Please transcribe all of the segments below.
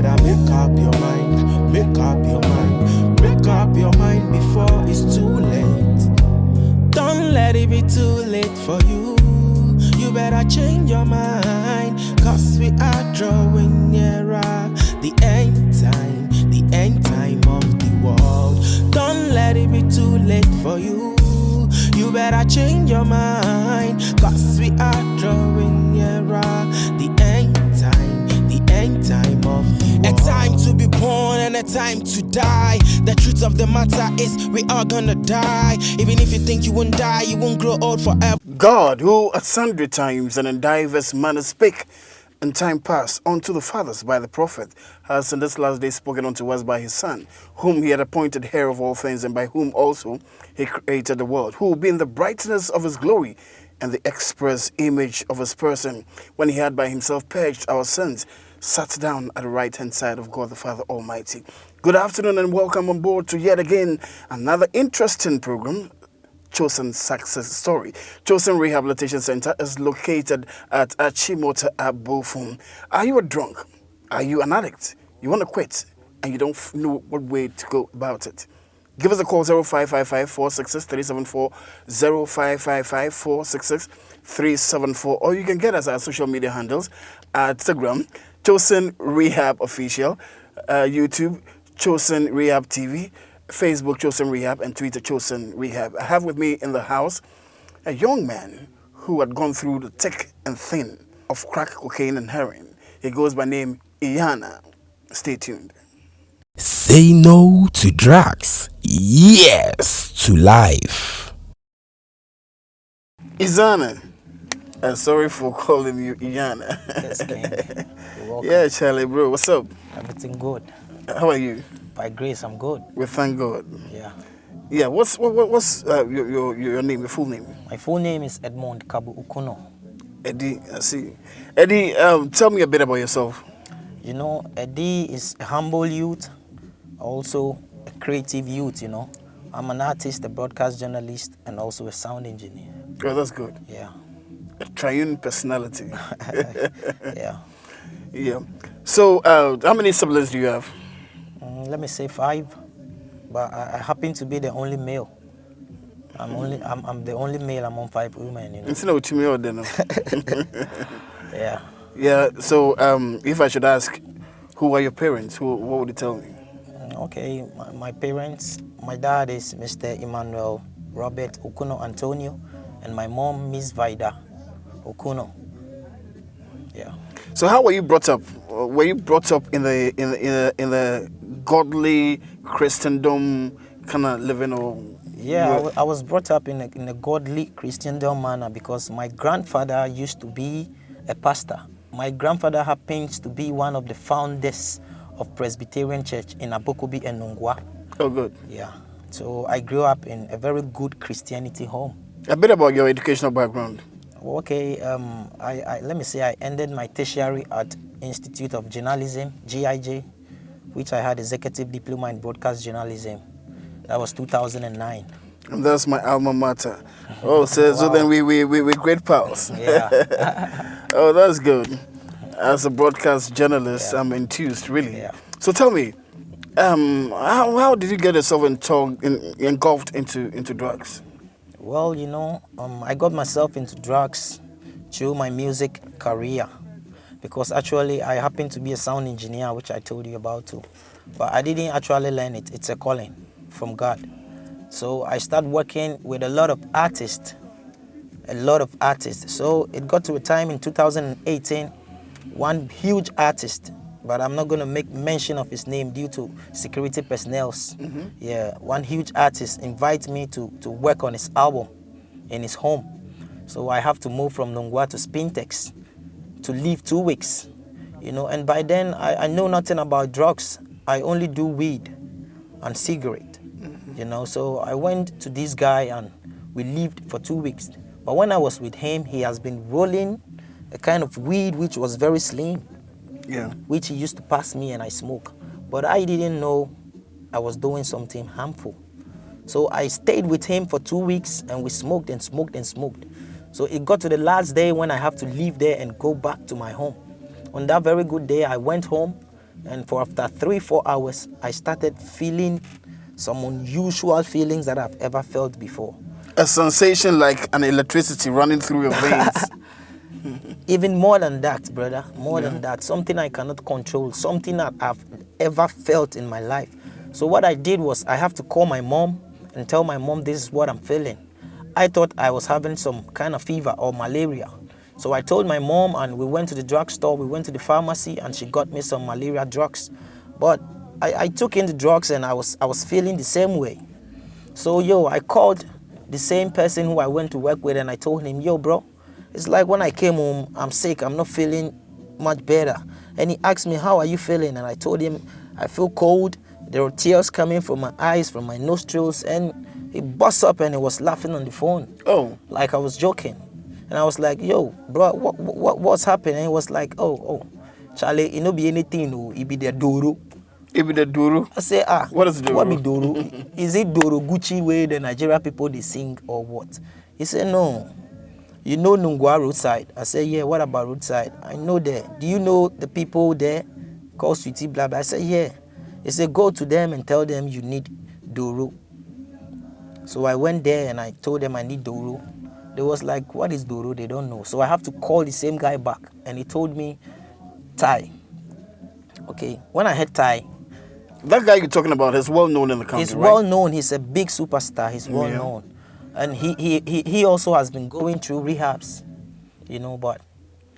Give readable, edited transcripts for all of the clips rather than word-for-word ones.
better make up your mind. Make up your mind. Make up your mind before it's too late. Don't let it be too late for you. You better change your mind, cause we are drawing nearer the end time of the world. Don't let it be too late for you. You better change your mind, cause we are drawing nearer the end time of the world. A time to be born and a time to die. The truth of the matter is we are gonna die. Even if you think you won't die, you won't grow old forever. God, who at sundry times and in diverse manners spake in time past unto the fathers by the prophet, has in this last day spoken unto us by his Son, whom he had appointed heir of all things, and by whom also he created the world, who being the brightness of his glory and the express image of his person, when he had by himself purged our sins, sat down at the right-hand side of God the Father Almighty. Good afternoon and welcome on board to yet again another interesting program, Chosen Success Story. Chosen Rehabilitation Center is located at Achimota Abofum. Are you a drunk? Are you an addict? You want to quit and you don't know what way to go about it? Give us a call 0555-466-374, 0555-466-374, or you can get us at our social media handles at Instagram, Chosen Rehab Official, YouTube, Chosen Rehab TV, Facebook, Chosen Rehab, and Twitter, Chosen Rehab. I have with me in the house a young man who had gone through the thick and thin of crack, cocaine, and heroin. He goes by name Iyana. Stay tuned. Say no to drugs, yes to life. Izana. Sorry for calling you Iyana. Yes, King. You're welcome. Yeah, Charlie, bro. What's up? Everything good. How are you? By grace, I'm good. We thank God. Yeah. Yeah. What's your name? Your full name? My full name is Edmond Kabu Ukuno. Eddie. I see. Eddie, tell me a bit about yourself. You know, Eddie is a humble youth, also a creative youth, you know. I'm an artist, a broadcast journalist, and also a sound engineer. Oh, that's good. Yeah. A triune personality. Yeah. Yeah. So, how many siblings do you have? Let me say 5, but I happen to be the only male. I'm the only male among 5 women, you know. It's not me or then. Yeah. Yeah. So, if I should ask, who are your parents? What would you tell me? Okay, my parents, my dad is Mr. Emmanuel Robert Okuno Antonio, and my mom, Miss Vida Okuno. Yeah. So, how were you brought up? Were you brought up in the godly Christendom kind of living, or? Yeah, I was brought up in a godly Christendom manner because my grandfather used to be a pastor. My grandfather happens to be one of the founders of Presbyterian Church in Abokobi and Nungwa. Oh, good. Yeah. So I grew up in a very good Christianity home. A bit about your educational background. Okay, let me say I ended my tertiary at Institute of Journalism, GIJ, which I had executive diploma in broadcast journalism. That was 2009. And that's my alma mater. Oh, so then we're great pals. Yeah. Oh, that's good. As a broadcast journalist, Yeah. I'm enthused, really. Yeah. So tell me, how did you get yourself engulfed into drugs? Well, you know, I got myself into drugs through my music career because actually I happen to be a sound engineer, which I told you about too. But I didn't actually learn it. It's a calling from God. So I started working with a lot of artists. So it got to a time in 2018, one huge artist, but I'm not going to make mention of his name due to security personnel. Mm-hmm. Yeah, one huge artist invited me to work on his album in his home. So I have to move from Nungwa to Spintex to live 2 weeks, you know, and by then I know nothing about drugs. I only do weed and cigarette, you know. So I went to this guy and we lived for 2 weeks. But when I was with him, he has been rolling a kind of weed which was very slim, Yeah. which he used to pass me and I smoke. But I didn't know I was doing something harmful. So I stayed with him for 2 weeks and we smoked and smoked and smoked. So it got to the last day when I have to leave there and go back to my home. On that very good day, I went home And for after 3-4 hours, I started feeling some unusual feelings that I've ever felt before. A sensation like an electricity running through your veins. Even more than that, brother, more Yeah. than that, something I cannot control, something that I've ever felt in my life. So what I did was I have to call my mom and tell my mom this is what I'm feeling. I thought I was having some kind of fever or malaria. So I told my mom, and we went to the drugstore, we went to the pharmacy, and she got me some malaria drugs. But I took in the drugs and I was feeling the same way. So I called the same person who I went to work with and I told him, yo bro, it's like when I came home, I'm sick, I'm not feeling much better. And he asked me, how are you feeling? And I told him, I feel cold, there were tears coming from my eyes, from my nostrils, and he bust up and he was laughing on the phone. Oh. Like I was joking. And I was like, yo, bro, what's happening? And he was like, oh, Charlie, it no be anything, no, it be the Doro. It be the Duru. I say, What is Doro? What be Doro? Is it Doro Gucci way the Nigeria people they sing or what? He said, no. You know Nungwa roadside? I said, yeah, what about roadside? I know there. Do you know the people there called Sweetie blah blah? I said, yeah. He said, go to them and tell them you need Doro. So I went there and I told them I need Doro. They was like, what is Doro? They don't know. So I have to call the same guy back. And he told me, Thai. Okay, when I had Thai, That guy you're talking about is well known in the country, he's right? well known. He's a big superstar. He's well known, and he also has been going through rehabs, But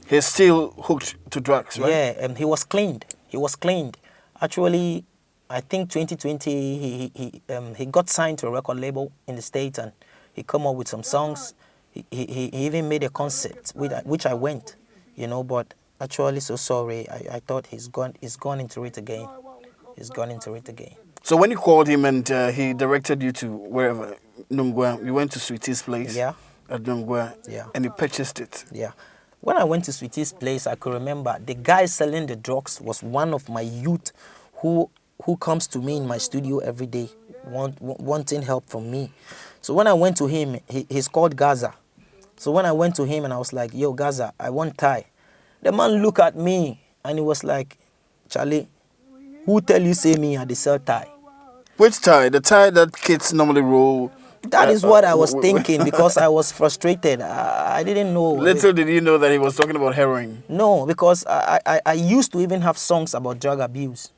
He's still hooked to drugs, right? yeah, and he was cleaned. He was cleaned. Actually, I think 2020 he got signed to a record label in the States, and he come up with some songs. He even made a concert which I went, But actually, so sorry. I thought he's gone into it again. He's gone into it again. So when you called him and he directed you to wherever, Nungwa, you went to Sweetie's place Yeah. at Nungwa, Yeah. and you purchased it. Yeah. When I went to Sweetie's place, I could remember the guy selling the drugs was one of my youth who comes to me in my studio every day wanting help from me. So when I went to him, he's called Gaza. So when I went to him and I was like, yo, Gaza, I want Thai. The man looked at me and he was like, Charlie, who tell you say me I sell Thai? Which tie? The tie that kids normally roll. That is what I was thinking because I was frustrated. I didn't know. Little did you know that he was talking about heroin. No, because I used to even have songs about drug abuse.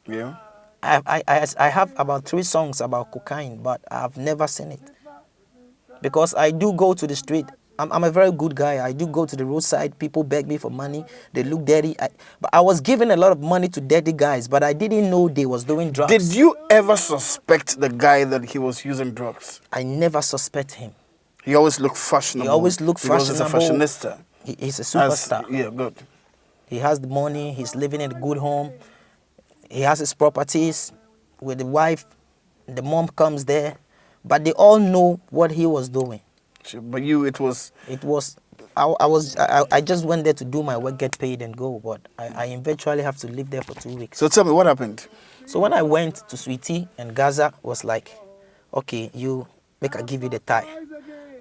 Yeah. I have about 3 songs about cocaine, but I've never seen it. Because I do go to the street. I'm a very good guy. I do go to the roadside. People beg me for money. They look dirty. But I was giving a lot of money to dirty guys, but I didn't know they was doing drugs. Did you ever suspect the guy that he was using drugs? I never suspect him. He always looked fashionable. He always looked because fashionable. he's a fashionista. He's a superstar. Yeah, good. He has the money. He's living in a good home. He has his properties with the wife. The mom comes there. But they all know what he was doing. But you, it was... I just went there to do my work, get paid and go. But I eventually have to live there for 2 weeks. So tell me, what happened? So when I went to Sweetie and Gaza was like, okay, you make I give you the Thai.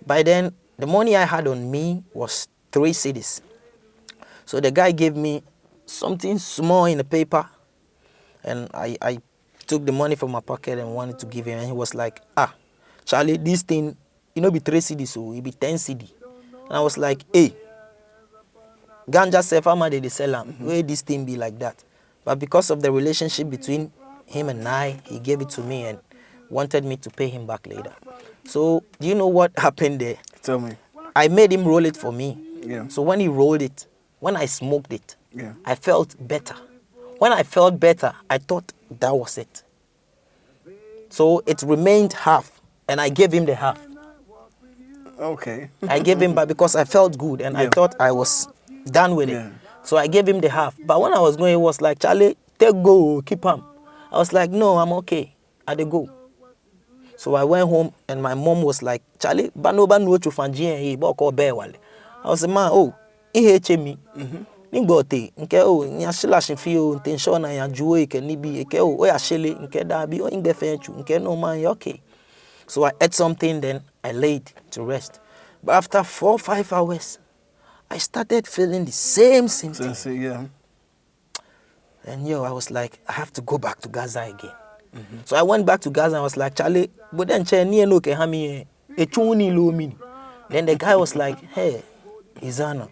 By then, the money I had on me was 3 cedis. So the guy gave me something small in the paper. And I took the money from my pocket and wanted to give him. And he was like, Charlie, this thing, be 3 cedis, so it be 10 cedi. And I was like, hey, ganja self, they sell them. Where this thing be like that? But because of the relationship between him and I, he gave it to me and wanted me to pay him back later. So, do you know what happened there? Tell me. I made him roll it for me. Yeah. So when he rolled it, when I smoked it, Yeah. I felt better. When I felt better, I thought that was it. So it remained half, and I gave him the half. Okay. I gave him back because I felt good, and I thought I was done with it. So I gave him the half. But when I was going, he was like, Charlie, take go, keep him. I was like, no, I'm okay. I dey go. So I went home, and my mom was like, Charlie, banoba no chufanji he boko be wale. I was like, man, oh, he me. Nigbote, nke o nya shila shifio intention na ya juo ike nibi ike o ya shele nke dabi o ingbe fenchu nke no man okay. So I ate something, then I laid to rest. But after 4 or 5 hours, I started feeling the same symptoms. Yeah. And I was like, I have to go back to Gaza again. So I went back to Gaza and I was like, Charlie, but then then the guy was like, hey, Izana.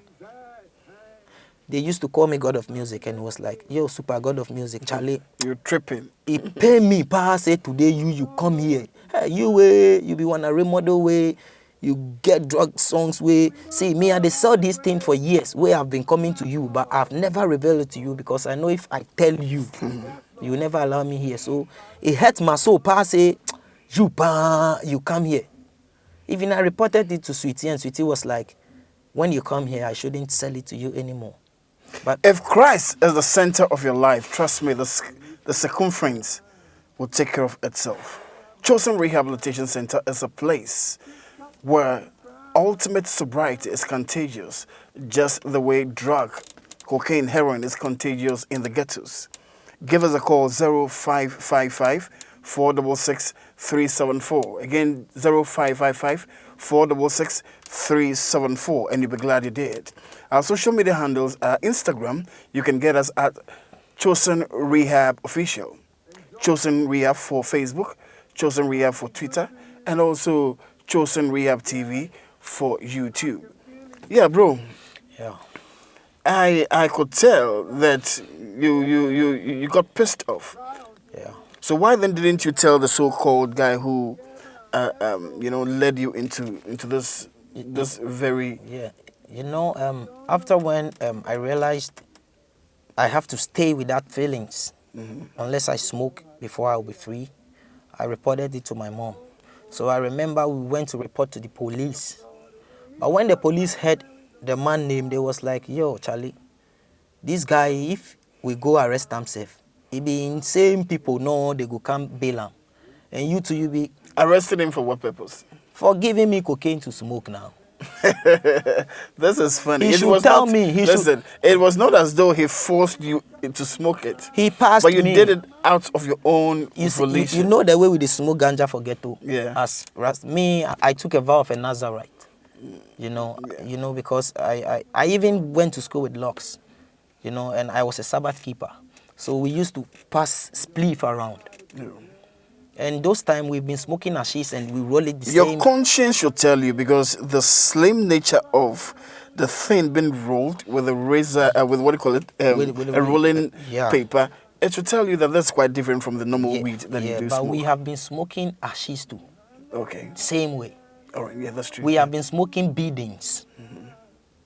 They used to call me God of Music, and he was like, yo, super God of Music, Charlie. You're tripping. He pay me, pass it today, you come here. Hey, you be one a remodel way, you get drug songs way. See, me, they sell this thing for years, where I've been coming to you, but I've never revealed it to you because I know if I tell you, you will never allow me here. So it hurts my soul, pass it, you come here. Even I reported it to Sweetie, and Sweetie was like, when you come here, I shouldn't sell it to you anymore. But if Christ is the center of your life, trust me, the circumference will take care of itself. Chosen Rehabilitation Center is a place where ultimate sobriety is contagious, just the way drug, cocaine, heroin is contagious in the ghettos. Give us a call, 0555 466 374. Again, 0555 466 374, and you'll be glad you did. Our social media handles are Instagram. You can get us at Chosen Rehab Official, Chosen Rehab for Facebook, Chosen Rehab for Twitter, and also Chosen Rehab TV for YouTube. Yeah, bro. yeah, I could tell that you got pissed off. yeah. So why then didn't you tell the so-called guy who, led you into this very... Yeah, after when I realized I have to stay with that feelings, unless I smoke before I'll be free, I reported it to my mom. So I remember we went to report to the police. But when the police heard the man name, they was like, yo, Charlie, this guy, if we go arrest him safe, he be insane people, no, they go come bail him. And you be... Arrested him for what purpose? For giving me cocaine to smoke now. This is funny. He should tell me. It was not as though he forced you to smoke it. He passed me. But you me. did it out of your own You volition. know the way we dey smoke ganja for ghetto. Yeah. As me, I took a vow of a Nazarite. Because I even went to school with locks, and I was a Sabbath keeper. So we used to pass spliff around. Yeah. And those times we've been smoking hashish and we roll it the Your same. conscience should tell you, because the slim nature of the thing being rolled with a razor, with what do you call it, With a rolling yeah. paper, it should tell you that that's quite different from the normal weed that you do but smoke. we have been smoking hashish too. Okay. Same way. All right. Yeah, that's true. We have been smoking beadings.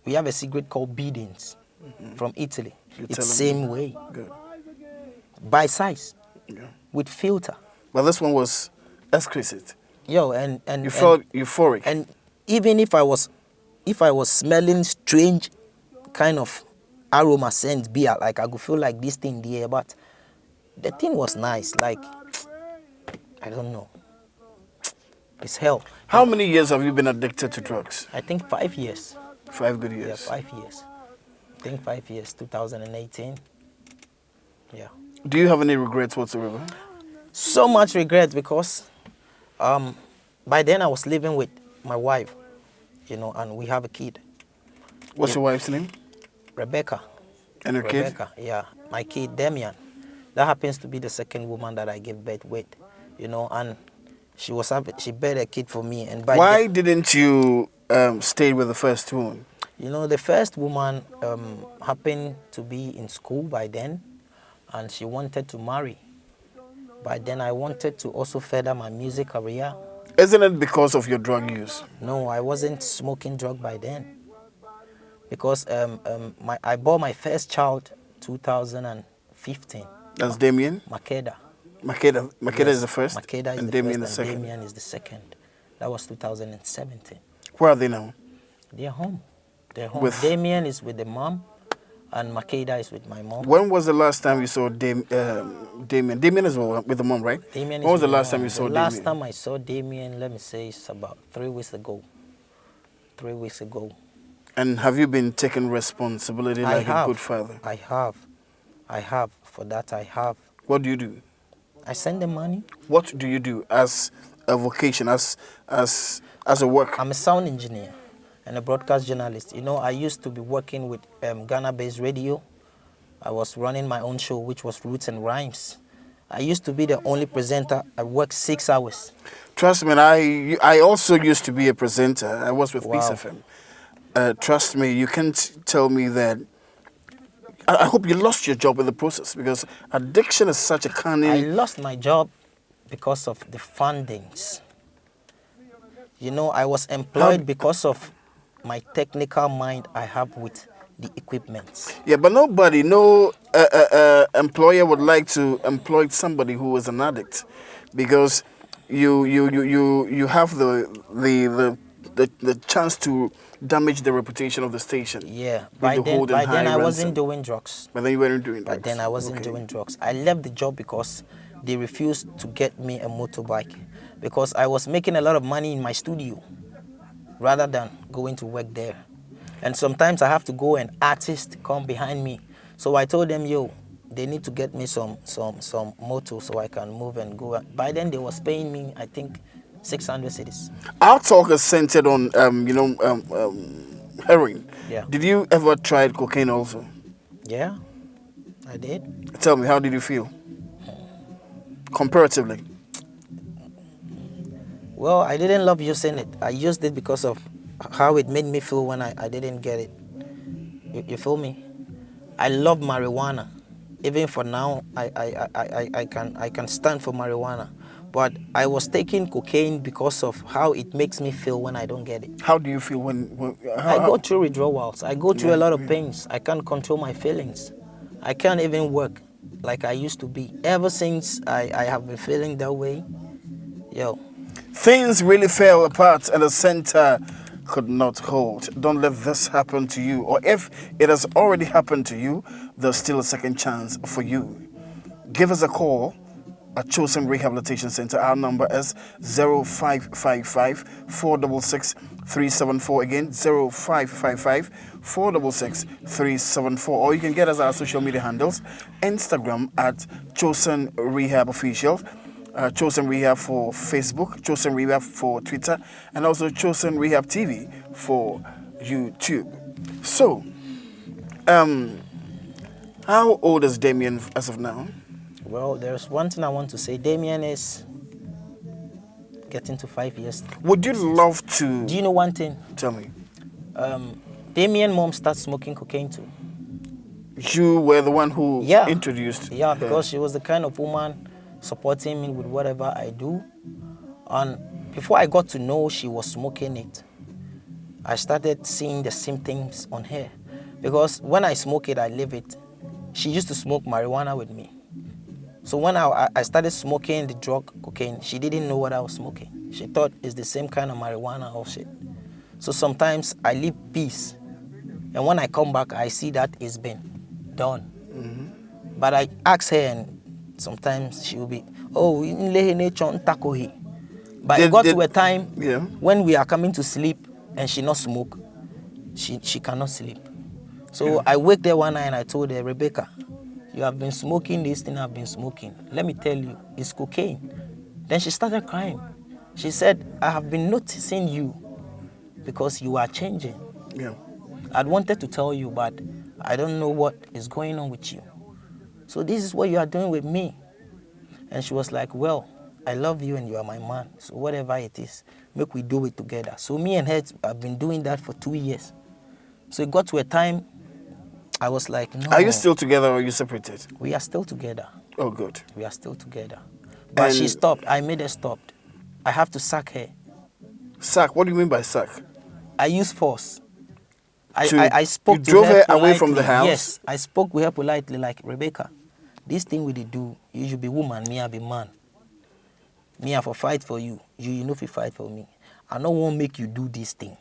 We have a cigarette called beadings from Italy. It's same way. Good. By size. Yeah. With filter. But this one was exquisite. And You felt euphoric. And even if I was smelling strange kind of aroma scent beer, like I could feel like this thing there, but the thing was nice. Like, I don't know. It's hell. How many years have you been addicted to drugs? I think 5 years. 5 good Yeah, years. 5 years. I think 5 years, 2018. Yeah. Do you have any regrets whatsoever? So much regret because by then I was living with my wife, and we have a kid. What's your wife's name? Rebecca. And your kid? Rebecca, yeah. My kid, Damian. That happens to be the second woman that I gave birth with, and she bear a kid for me. And why didn't you stay with the first one? The first woman happened to be in school by then, and she wanted to marry. By then, I wanted to also further my music career. Isn't it because of your drug use? No, I wasn't smoking drug by then. Because I bore my first child 2015. That's Damien? Makeda. Makeda Yes, is the first? Makeda is and the Damien first, the and second? Damien is the second. That was 2017. Where are they now? They're home. With- Damien is with the mom, and Makeda is with my mom. When was the last time you saw Damien? Damien is with the mom, right? Damien When was is the with last my time you mom. saw The Damien? last time I saw Damien, let me say, it's about 3 weeks ago. 3 weeks ago. And have you been taking responsibility like a good father? I have. For that, I have. What do you do? I send them money. What do you do as a vocation, as a work? I'm a sound engineer and a broadcast journalist. I used to be working with Ghana-based radio, I was running my own show, which was Roots and Rhymes. I used to be the only presenter. I worked 6 hours. Trust me, I also used to be a presenter. I was with Peace Wow. FM. Trust me, you can't tell me that. I hope you lost your job in the process, because addiction is such a I cunning. lost my job because of the fundings. You know, I was employed because of my technical mind I have with the equipment. Yeah, but no employer would like to employ somebody who is an addict, because you have the chance to damage the reputation of the station. Yeah, If by they then, hold in by then high I wasn't ransom. doing drugs. But then you weren't doing By drugs. then I wasn't Okay. doing drugs. I left the job because they refused to get me a motorbike, because I was making a lot of money in my studio rather than going to work there. And sometimes I have to go and artists come behind me. So I told them, yo, they need to get me some moto so I can move and go. By then they was paying me, I think, 600 cities. Our talk is centered on heroin. Yeah. Did you ever try cocaine also? Yeah, I did. Tell me, how did you feel? Comparatively. Well, I didn't love using it. I used it because of how it made me feel when I didn't get it. You feel me? I love marijuana. Even for now, I can stand for marijuana. But I was taking cocaine because of how it makes me feel when I don't get it. How do you feel when I go through withdrawals. I go through a lot of pains. I can't control my feelings. I can't even work like I used to be. Ever since I have been feeling that way, yo. things really fell apart and the center could not hold? Don't let this happen to you. Or if it has already happened to you, there's still a second chance for you. Give us a call at Chosen Rehabilitation Center. Our number is 0555 466 374. Again, 0555 466 374. Or you can get us our social media handles. Instagram at Chosen Rehab Official. Chosen Rehab for Facebook, Chosen Rehab for Twitter, and also Chosen Rehab TV for YouTube. So, how old is Damien as of now? Well, there's one thing I want to say. Damien is getting to 5 years. Would you love to Do you know one thing? tell me? Damien mom started smoking cocaine too. You were the one who Yeah. introduced Yeah, her. because she was the kind of woman supporting me with whatever I do. And before I got to know she was smoking it, I started seeing the symptoms on her. Because when I smoke it, I live it. She used to smoke marijuana with me. So when I started smoking the drug cocaine, she didn't know what I was smoking. She thought it's the same kind of marijuana or shit. So sometimes I leave peace. And when I come back, I see that it's been done. Mm-hmm. But I ask her, and sometimes she will be, oh, but it got to a time when we are coming to sleep and she not smoke, she cannot sleep. So I wake there one night and I told her, Rebecca, you have been smoking this thing I've been smoking. Let me tell you, it's cocaine. Then she started crying. She said, I have been noticing you because you are changing. Yeah. I'd wanted to tell you, but I don't know what is going on with you. So this is what you are doing with me. And she was like, well, I love you and you are my man. So whatever it is, make we do it together. So me and her have been doing that for 2 years. So it got to a time I was like, no. Are you still together or are you separated? We are still together. Oh, good. We are still together. But she stopped. I made her stop. I have to sack her. Sack? What do you mean by sack? I use force. I spoke you to drove her politely. away from the house? Yes, I spoke with her politely, like, Rebecca, this thing we do, you should be woman, me I be man. Me I for fight for you, you know if you fight for me. I don't want to make you do this thing.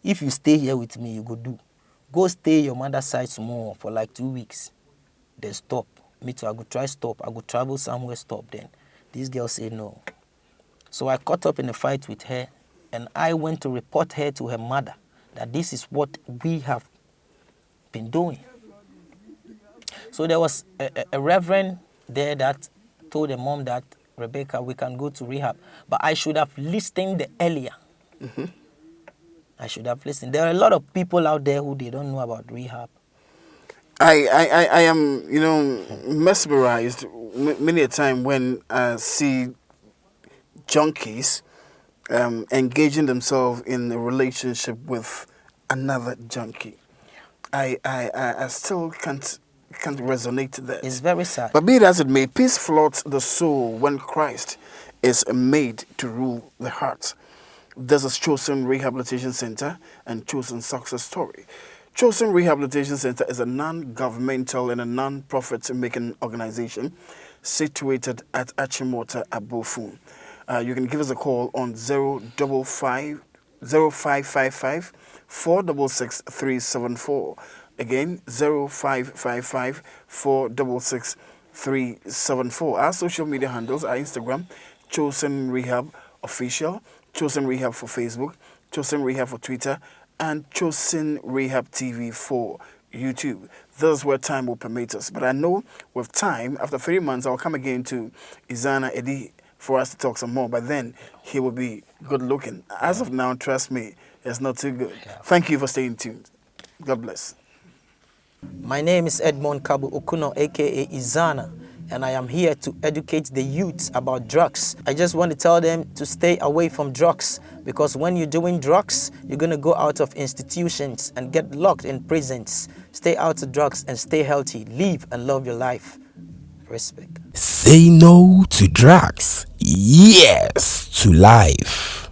If you stay here with me, you go do. Go stay your mother's side small for like 2 weeks. Then stop. Me too, I go try stop. I go travel somewhere, stop then. This girl said no. So I caught up in a fight with her and I went to report her to her mother that this is what we have been doing. So there was a reverend there that told the mom that, Rebecca, we can go to rehab. But I should have listened earlier. Mm-hmm. I should have listened. There are a lot of people out there who they don't know about rehab. I am, mesmerized many a time when I see junkies engaging themselves in a relationship with another junkie. I still can't resonate to that. It's very sad. But be it as it may, peace floods the soul when Christ is made to rule the heart. This is Chosen Rehabilitation Center and Chosen Success Story. Chosen Rehabilitation Center is a non-governmental and a non-profit making organization situated at Achimota, Abofun. You can give us a call on 0555 466 374. Again, 0555 466 374. Our social media handles are Instagram, Chosen Rehab Official, Chosen Rehab for Facebook, Chosen Rehab for Twitter, and Chosen Rehab TV for YouTube. This is where time will permit us. But I know with time, after 3 months, I'll come again to Izana Eddie for us to talk some more. But then he will be good looking. As of now, trust me, it's not too good. Thank you for staying tuned. God bless. My name is Edmond Kabu Okuno, aka Izana, and I am here to educate the youth about drugs. I just want to tell them to stay away from drugs, because when you're doing drugs, you're going to go out of institutions and get locked in prisons. Stay out of drugs and stay healthy. Live and love your life. Respect. Say no to drugs. Yes to life.